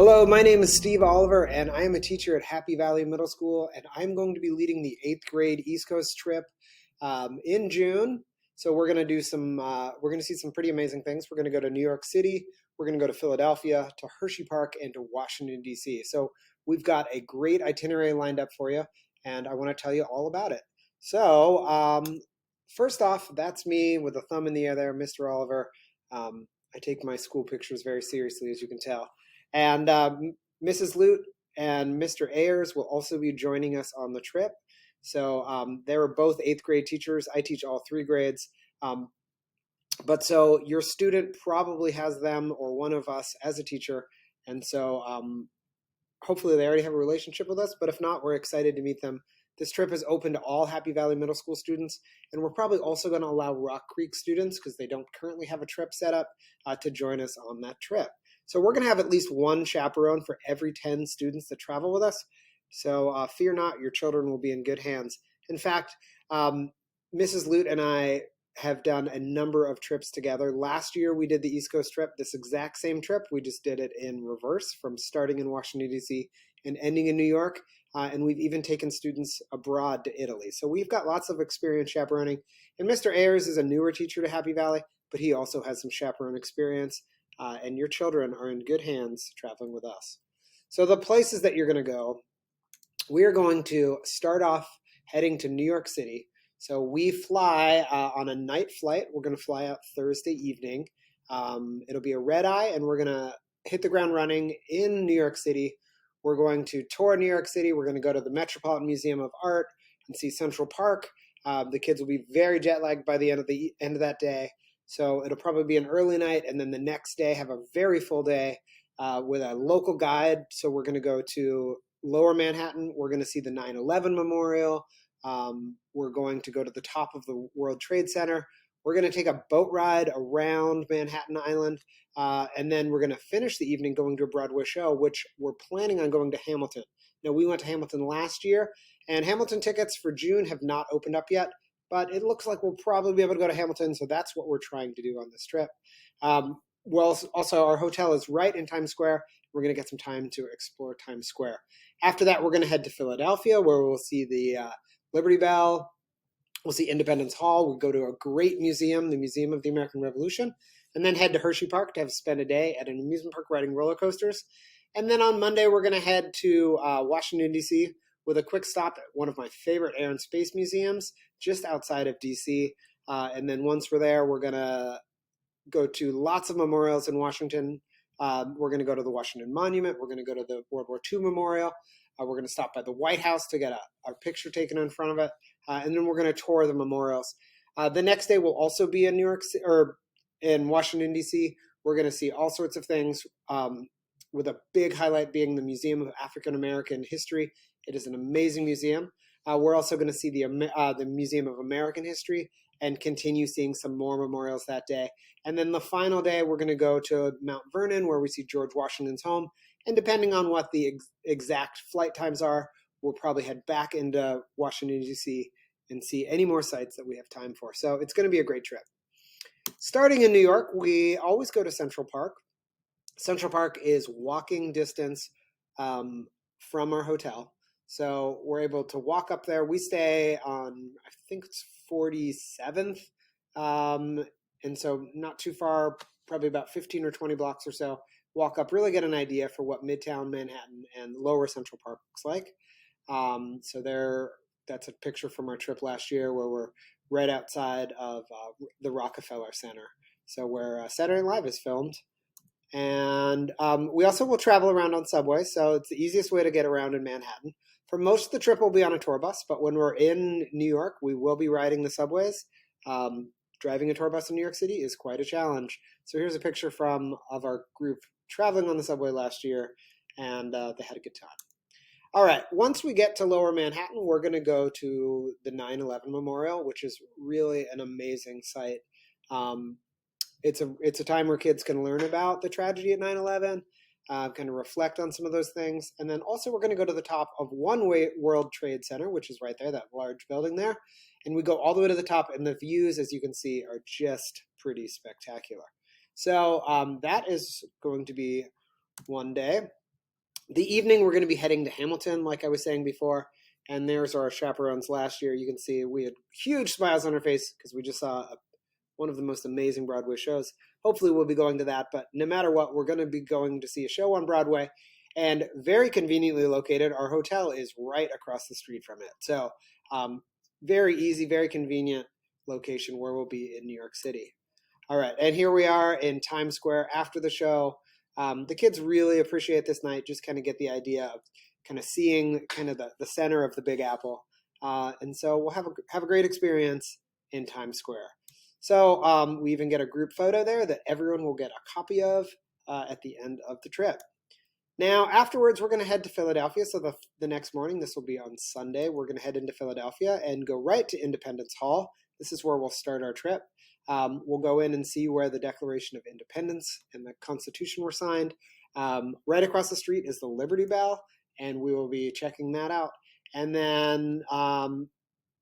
Hello, my name is Steve Oliver, and I am a teacher at Happy Valley Middle School, and I'm going to be leading the 8th grade East Coast trip in June. So we're going to see some pretty amazing things. We're going to go to New York City, we're going to go to Philadelphia, to Hershey Park, and to Washington, D.C. So we've got a great itinerary lined up for you, and I want to tell you all about it. So first off, that's me with a thumb in the air there, Mr. Oliver. I take my school pictures very seriously, as you can tell. And Mrs. Lute and Mr. Ayers will also be joining us on the trip. So they were both 8th grade teachers. I teach all 3 grades. But so your student probably has them or one of us as a teacher. And so hopefully they already have a relationship with us. But if not, we're excited to meet them. This trip is open to all Happy Valley Middle School students. And we're probably also going to allow Rock Creek students, because they don't currently have a trip set up, to join us on that trip. So we're going to have at least one chaperone for every 10 students that travel with us. So fear not, your children will be in good hands. In fact, Mrs. Lute and I have done a number of trips together. Last year we did the East Coast trip, this exact same trip. We just did it in reverse, from starting in Washington, D.C. and ending in New York. And we've even taken students abroad to Italy. So we've got lots of experience chaperoning. And Mr. Ayers is a newer teacher to Happy Valley, but he also has some chaperone experience. And your children are in good hands traveling with us. So the places that you're going to go, we are going to start off heading to New York City. So we fly on a night flight. We're going to fly out Thursday evening. It'll be a red eye, and we're going to hit the ground running in New York City. We're going to tour New York City. We're going to go to the Metropolitan Museum of Art and see Central Park. The kids will be very jet lagged by the end of that day. So it'll probably be an early night, and then the next day have a very full day with a local guide. So we're going to go to Lower Manhattan. We're going to see the 9/11 Memorial. We're going to go to the top of the World Trade Center. We're going to take a boat ride around Manhattan Island, and then we're going to finish the evening going to a Broadway show, which we're planning on going to Hamilton. Now, we went to Hamilton last year, and Hamilton tickets for June have not opened up yet, but it looks like we'll probably be able to go to Hamilton, so that's what we're trying to do on this trip. Well, also, our hotel is right in Times Square. We're going to get some time to explore Times Square. After that, we're going to head to Philadelphia, where we'll see the Liberty Bell. We'll see Independence Hall. We'll go to a great museum, the Museum of the American Revolution, and then head to Hershey Park to spend a day at an amusement park riding roller coasters. And then on Monday, we're going to head to Washington, D.C., with a quick stop at one of my favorite air and space museums just outside of D.C. And then once we're there, we're going to go to lots of memorials in Washington. We're going to go to the Washington Monument. We're going to go to the World War II Memorial. We're going to stop by the White House to get our picture taken in front of it. And then we're going to tour the memorials. The next day, we'll also be in New York City, or in Washington, D.C. We're going to see all sorts of things, with a big highlight being the Museum of African American History. It is an amazing museum. We're also going to see the Museum of American History and continue seeing some more memorials that day. And then the final day, we're going to go to Mount Vernon, where we see George Washington's home. And depending on what the exact flight times are, we'll probably head back into Washington, D.C. and see any more sites that we have time for. So it's going to be a great trip. Starting in New York, we always go to Central Park. Central Park is walking distance from our hotel. So we're able to walk up there. We stay on, I think it's 47th. And so not too far, probably about 15 or 20 blocks or so. Walk up, really get an idea for what Midtown Manhattan and Lower Central Park looks like. So that's a picture from our trip last year, where we're right outside of the Rockefeller Center. So where Saturday Night Live is filmed. And we also will travel around on subway, so it's the easiest way to get around in Manhattan. For most of the trip, we'll be on a tour bus, but when we're in New York, we will be riding the subways. Driving a tour bus in New York City is quite a challenge. So here's a picture of our group traveling on the subway last year, and they had a good time. All right, once we get to Lower Manhattan, we're going to go to the 9/11 Memorial, which is really an amazing site. It's a time where kids can learn about the tragedy at 9/11, kind of reflect on some of those things. And then also we're going to go to the top of One World Trade Center, which is right there, that large building there. And we go all the way to the top, and the views, as you can see, are just pretty spectacular. So that is going to be one day. The evening, we're going to be heading to Hamilton, like I was saying before. And there's our chaperones last year. You can see we had huge smiles on our face because we just saw one of the most amazing Broadway shows. Hopefully, we'll be going to that. But no matter what, we're going to be going to see a show on Broadway. And very conveniently located, our hotel is right across the street from it. So, very easy, very convenient location where we'll be in New York City. All right, and here we are in Times Square after the show. The kids really appreciate this night, just kind of get the idea of kind of seeing kind of the center of the Big Apple. And so we'll have a great experience in Times Square. So we even get a group photo there that everyone will get a copy of at the end of the trip. Now, afterwards, we're going to head to Philadelphia. So the next morning, this will be on Sunday, we're going to head into Philadelphia and go right to Independence Hall. This is where we'll start our trip. We'll go in and see where the Declaration of Independence and the Constitution were signed. Right across the street is the Liberty Bell, and we will be checking that out. And then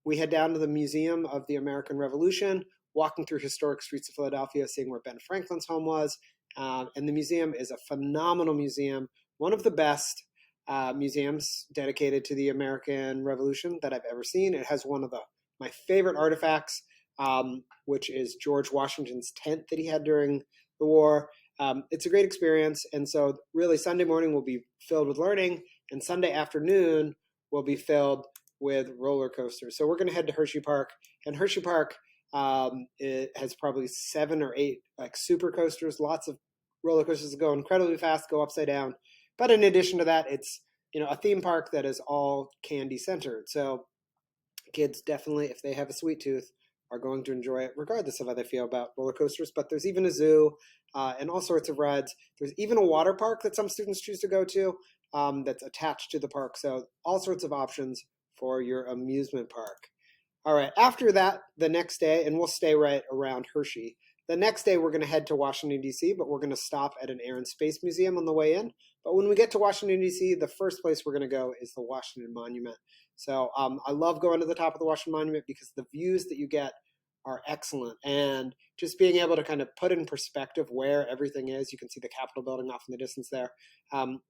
we head down to the Museum of the American Revolution, walking through historic streets of Philadelphia, seeing where Ben Franklin's home was. And the museum is a phenomenal museum, one of the best museums dedicated to the American Revolution that I've ever seen. It has one of my favorite artifacts, which is George Washington's tent that he had during the war. It's a great experience. And so really Sunday morning will be filled with learning, and Sunday afternoon will be filled with roller coasters. So we're going to head to Hershey Park, and Hershey Park it has probably 7 or 8 like super coasters, lots of roller coasters that go incredibly fast, go upside down. But in addition to that, it's a theme park that is all candy centered. So kids definitely, if they have a sweet tooth, are going to enjoy it regardless of how they feel about roller coasters. But there's even a zoo and all sorts of rides. There's even a water park that some students choose to go to that's attached to the park. So all sorts of options for your amusement park. All right, after that, the next day, and we'll stay right around Hershey. The next day, we're going to head to Washington, D.C., but we're going to stop at an Air and Space Museum on the way in. But when we get to Washington, D.C., the first place we're going to go is the Washington Monument. So I love going to the top of the Washington Monument because the views that you get are excellent. And just being able to kind of put in perspective where everything is, you can see the Capitol building off in the distance there,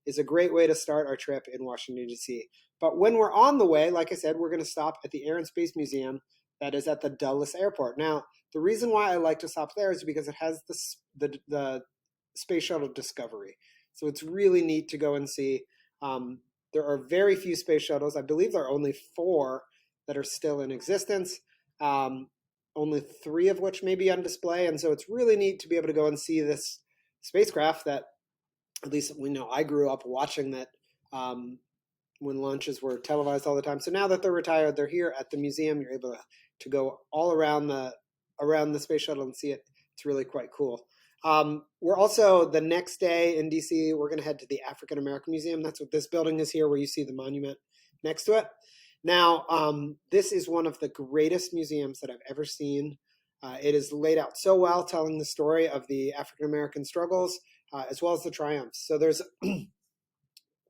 is a great way to start our trip in Washington, D.C. But when we're on the way, like I said, we're going to stop at the Air and Space Museum that is at the Dulles Airport. Now, the reason why I like to stop there is because it has the Space Shuttle Discovery. So it's really neat to go and see. There are very few space shuttles. I believe there are only 4 that are still in existence, only 3 of which may be on display. And so it's really neat to be able to go and see this spacecraft that, at least we know, I grew up watching that when launches were televised all the time. So now that they're retired, they're here at the museum. You're able to go all around the space shuttle and see it. It's really quite cool. We're also, the next day in DC, we're going to head to the African American Museum. That's what this building is here, where you see the monument next to it. Now, this is one of the greatest museums that I've ever seen. It is laid out so well, telling the story of the African American struggles, as well as the triumphs. So there's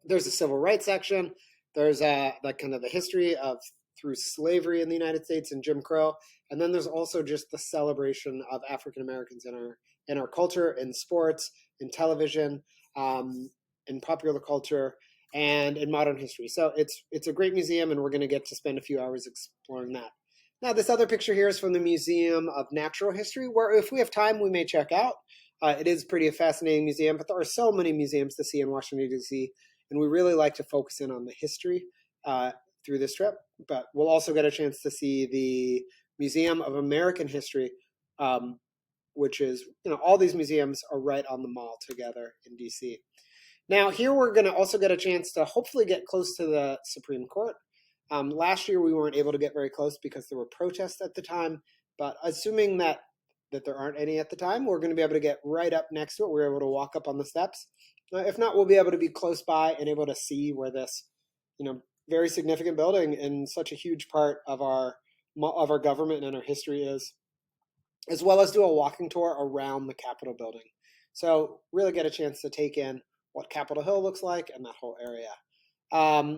a civil rights section. There's like kind of the history of through slavery in the United States and Jim Crow, and then there's also just the celebration of African Americans in our culture, in sports, in television, in popular culture, and in modern history. So it's a great museum, and we're going to get to spend a few hours exploring that. Now, this other picture here is from the Museum of Natural History, where if we have time, we may check out. It is pretty a fascinating museum, but there are so many museums to see in Washington, D.C., and we really like to focus in on the history through this trip. But we'll also get a chance to see the Museum of American History, which is, all these museums are right on the mall together in DC. Now, here we're going to also get a chance to hopefully get close to the Supreme Court. Last year, we weren't able to get very close because there were protests at the time, but assuming that there aren't any at the time, we're going to be able to get right up next to it. We're able to walk up on the steps. If not, we'll be able to be close by and able to see where this, very significant building and such a huge part of our government and our history is, as well as do a walking tour around the Capitol building. So really get a chance to take in what Capitol Hill looks like and that whole area.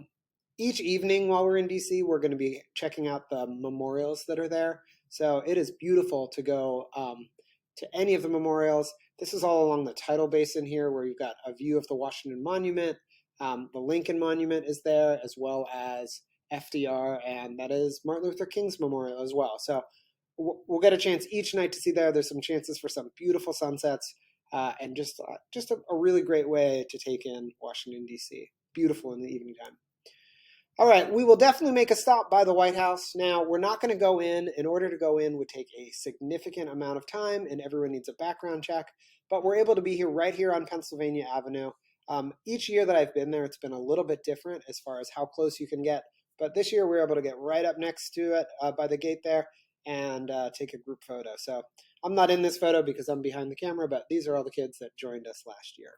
Each evening while we're in DC, we're going to be checking out the memorials that are there. So it is beautiful to go to any of the memorials. This is all along the tidal basin here, where you've got a view of the Washington Monument, The Lincoln Monument is there, as well as FDR, and that is Martin Luther King's memorial as well. So we'll get a chance each night to see there. There's some chances for some beautiful sunsets, and just a really great way to take in Washington, D.C. Beautiful in the evening time. All right, we will definitely make a stop by the White House. Now, we're not going to go in. In order to go in would take a significant amount of time, and everyone needs a background check. But we're able to be here right here on Pennsylvania Avenue. Each year that I've been there, it's been a little bit different as far as how close you can get. But this year, we were able to get right up next to it by the gate there and take a group photo. So I'm not in this photo because I'm behind the camera, but these are all the kids that joined us last year.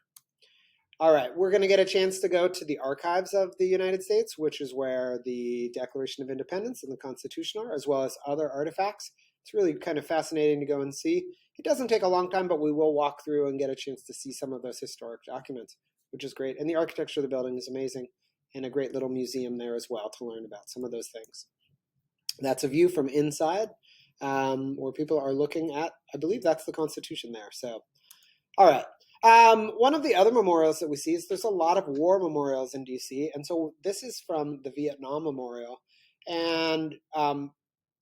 All right, we're going to get a chance to go to the archives of the United States, which is where the Declaration of Independence and the Constitution are, as well as other artifacts. It's really kind of fascinating to go and see. It doesn't take a long time, but we will walk through and get a chance to see some of those historic documents, which is great. And the architecture of the building is amazing, and a great little museum there as well to learn about some of those things. That's a view from inside, where people are looking at, I believe that's the Constitution there. So, all right. One of the other memorials that we see is there's a lot of war memorials in DC. And so this is from the Vietnam Memorial. And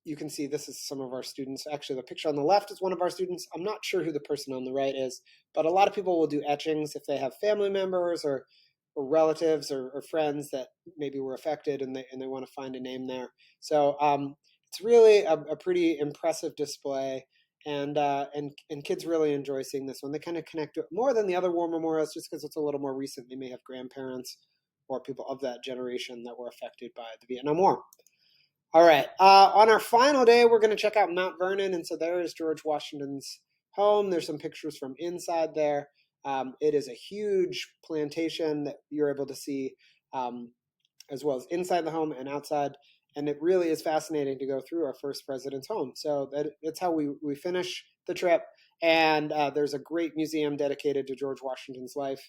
you can see this is some of our students. Actually, the picture on the left is one of our students. I'm not sure who the person on the right is, but a lot of people will do etchings if they have family members or relatives or friends that maybe were affected and they want to find a name there. So it's really a pretty impressive display. And kids really enjoy seeing this one. They kind of connect to it more than the other war memorials just because it's a little more recent. They may have grandparents or people of that generation that were affected by the Vietnam War. All right. On our final day, we're going to check out Mount Vernon. And so there is George Washington's home. There's some pictures from inside there. It is a huge plantation that you're able to see, as well as inside the home and outside. And it really is fascinating to go through our first president's home. So that's how we finish the trip. And there's a great museum dedicated to George Washington's life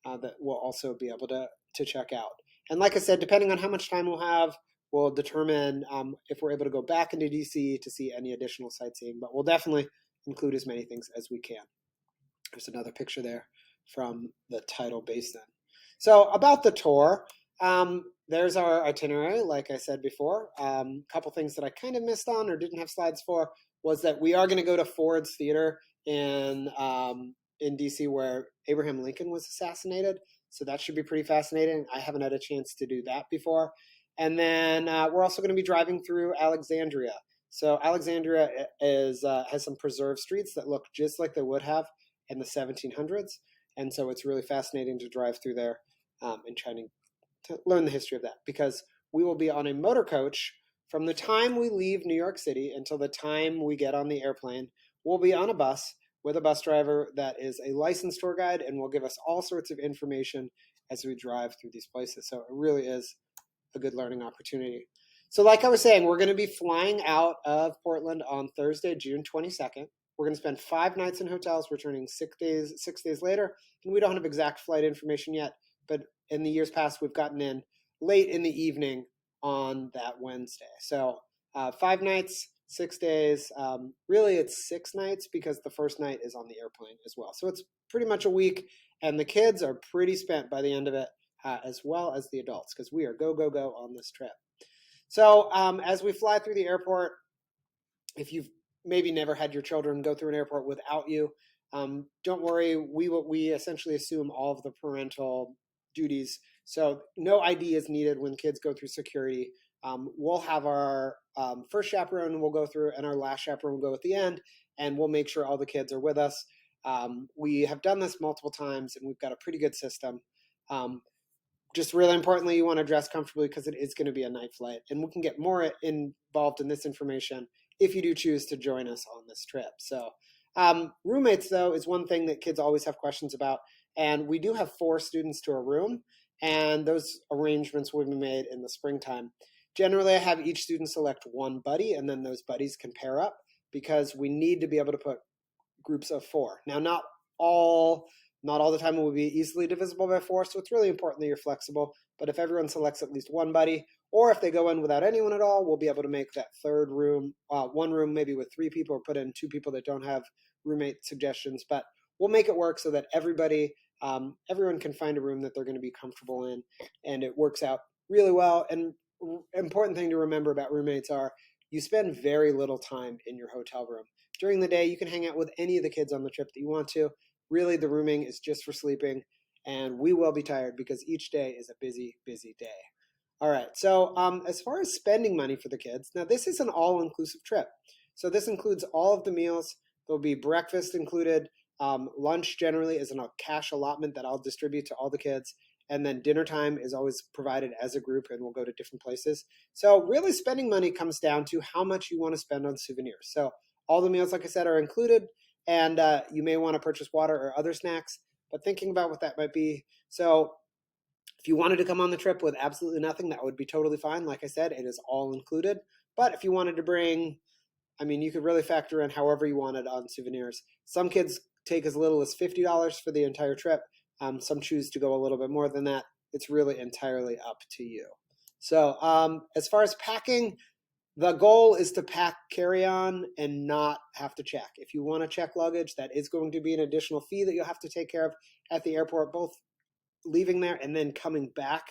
that we'll also be able to check out. And like I said, depending on how much time we'll have, we'll determine if we're able to go back into DC to see any additional sightseeing. But we'll definitely include as many things as we can. There's another picture there from the tidal basin. So about the tour, there's our itinerary, like I said before. A couple things that I kind of missed on or didn't have slides for was that we are going to go to Ford's Theater in DC where Abraham Lincoln was assassinated. So that should be pretty fascinating. I haven't had a chance to do that before. And then we're also going to be driving through Alexandria. So Alexandria has some preserved streets that look just like they would have in the 1700s. And so it's really fascinating to drive through there and trying to learn the history of that, because we will be on a motor coach from the time we leave New York City until the time we get on the airplane. We'll be on a bus with a bus driver that is a licensed tour guide and will give us all sorts of information as we drive through these places. So it really is a good learning opportunity. So like I was saying, we're going to be flying out of Portland on Thursday, June 22nd. We're going to spend 5 nights in hotels, returning 6 days later. And we don't have exact flight information yet, but in the years past, we've gotten in late in the evening on that Wednesday. So 5 nights, 6 days. Really, it's 6 nights because the first night is on the airplane as well. So it's pretty much a week, and the kids are pretty spent by the end of it, as well as the adults, because we are go, go, go on this trip. So as we fly through the airport, if you've maybe never had your children go through an airport without you, don't worry. We essentially assume all of the parental duties. So no ID is needed when kids go through security. We'll have our first chaperone we'll go through, and our last chaperone will go at the end, and we'll make sure all the kids are with us. We have done this multiple times, and we've got a pretty good system. Just really importantly, you want to dress comfortably because it is going to be a night flight, and we can get more involved in this information if you do choose to join us on this trip. So roommates, though, is one thing that kids always have questions about. And we do have 4 students to a room, and those arrangements will be made in the springtime. Generally, I have each student select one buddy, and then those buddies can pair up because we need to be able to put groups of 4. Now, not all the time will be easily divisible by 4, so it's really important that you're flexible. But if everyone selects at least one buddy, or if they go in without anyone at all, we'll be able to make that third room, one room maybe with 3 people, or put in 2 people that don't have roommate suggestions. But we'll make it work so that everybody everyone can find a room that they're going to be comfortable in, and it works out really well. And important thing to remember about roommates are you spend very little time in your hotel room. During the day, you can hang out with any of the kids on the trip that you want to. Really, the rooming is just for sleeping, and we will be tired because each day is a busy, busy day. All right, so as far as spending money for the kids, now this is an all-inclusive trip. So this includes all of the meals. There'll be breakfast included. Lunch generally is a cash allotment that I'll distribute to all the kids. And then dinner time is always provided as a group, and we'll go to different places. So really spending money comes down to how much you want to spend on souvenirs. So all the meals, like I said, are included, and you may want to purchase water or other snacks, but thinking about what that might be. So if you wanted to come on the trip with absolutely nothing, that would be totally fine. Like I said, it is all included. But if you wanted to bring, I mean, you could really factor in however you wanted on souvenirs. Some kids take as little as $50 for the entire trip. Some choose to go a little bit more than that. It's really entirely up to you. So as far as packing, the goal is to pack carry-on and not have to check. If you want to check luggage, that is going to be an additional fee that you'll have to take care of at the airport, both leaving there and then coming back.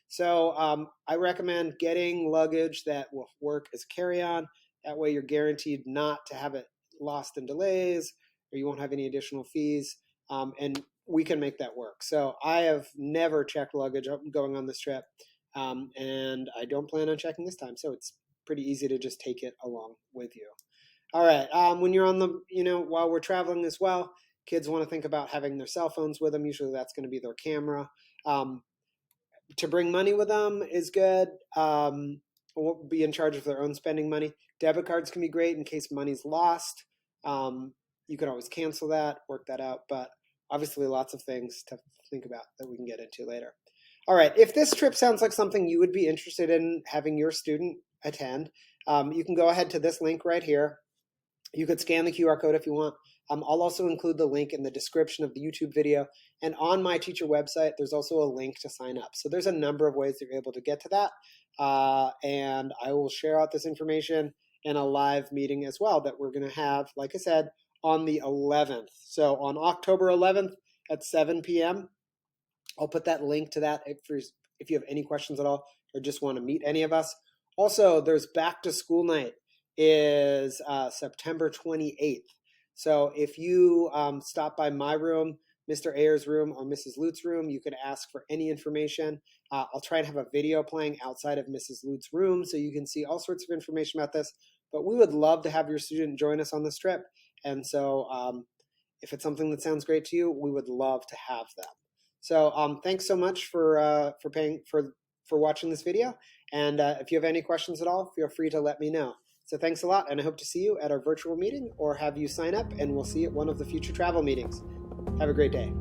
So I recommend getting luggage that will work as carry-on. That way you're guaranteed not to have it lost in delays, or you won't have any additional fees, and we can make that work. So I have never checked luggage going on this trip, and I don't plan on checking this time. So it's pretty easy to just take it along with you. All right, when you're on the, while we're traveling as well, kids want to think about having their cell phones with them. Usually that's going to be their camera. To bring money with them is good. Won't be in charge of their own spending money. Debit cards can be great in case money's lost. You can always cancel that, work that out, but obviously lots of things to think about that we can get into later. All right, if this trip sounds like something you would be interested in having your student attend, you can go ahead to this link right here. You could scan the QR code if you want. I'll also include the link in the description of the YouTube video. And on my teacher website, there's also a link to sign up. So there's a number of ways that you're able to get to that. And I will share out this information in a live meeting as well that we're going to have, like I said, on the 11th. So on October 11th at 7 p.m., I'll put that link to that if you have any questions at all or just want to meet any of us. Also, there's back to school night is September 28th. So if you stop by my room, Mr. Ayer's room, or Mrs. Lute's room, you can ask for any information. I'll try and have a video playing outside of Mrs. Lute's room so you can see all sorts of information about this. But we would love to have your student join us on this trip. And so if it's something that sounds great to you, we would love to have them. So thanks so much for watching this video. And if you have any questions at all, feel free to let me know. So thanks a lot, and I hope to see you at our virtual meeting or have you sign up, and we'll see you at one of the future travel meetings. Have a great day.